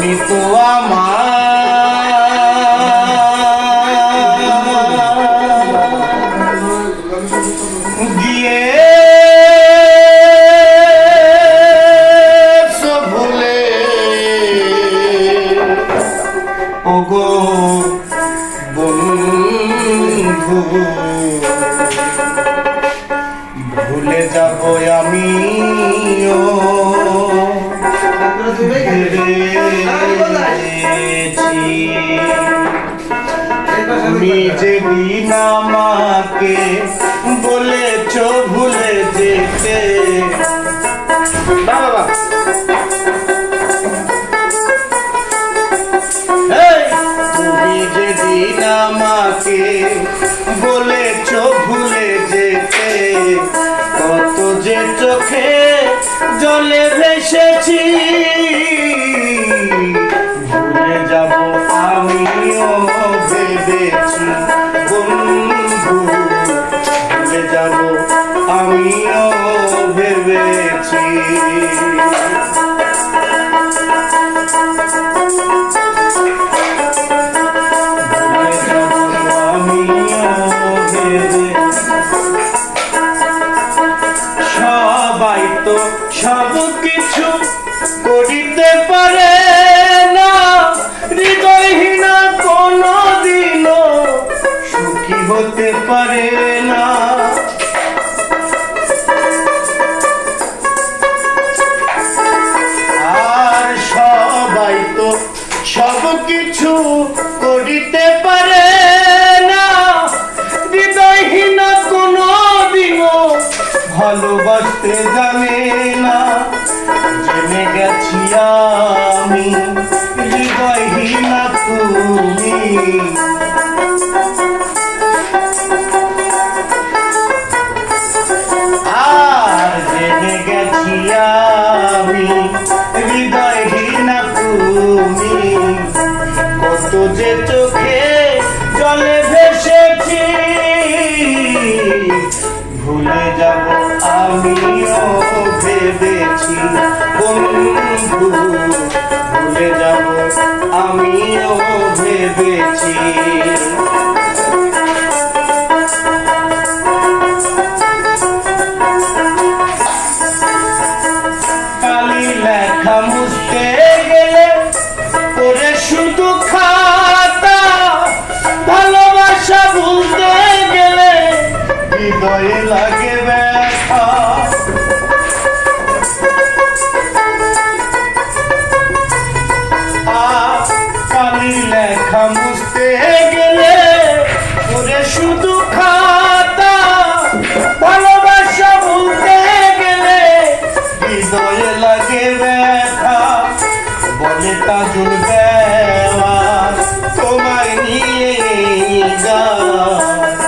আমি তো আমার গিয়ে ভুলে ওগো বন্ধু ভুলে যাব আমিও তুমি যেদিন আমাকে বলেছ ভুলে যেতে বাবা তুমি যেদিন আমাকে বলেছ ভুলে যেতে কত যে চোখে জলে ভেসেছি ভুলে যাব আমিও ভেবেছি বন্ধু ভুলে যাব আমিও ভেবেছি সবাই তো সব কিছু করিতে পারে না হৃদয়হীনা কোনদিনও সুখী হতে পারে না আর সবাই তো সব কিছু করিতে পারে না হৃদয়হীনা কোনদিনও ভালোবাসতে জানে না জেনে গেছি আমি হৃদয়হীনা তুমি আর জেনে গেছি আমি হৃদয়হীনা তুমি কত যে চোখে জলে ভেসেছি ভুলে যাব আমিও ভেবেছি বন্ধু ভুলে যাব আমিও ভেবেছি কালি লেখা মুছতে গেলে ওরে শুধু খাতা ভালোবাসা ভুলতে গেলে হৃদয়ে লাগে ব্যথা কালি লেখা মুছতে গেলে ওরে শুধু খাতা ভালোবাসা ভুলতে গেলে হৃদয়ে লাগে ব্যথা বলে তাজুল দেওয়া তোমায় নিয়ে গান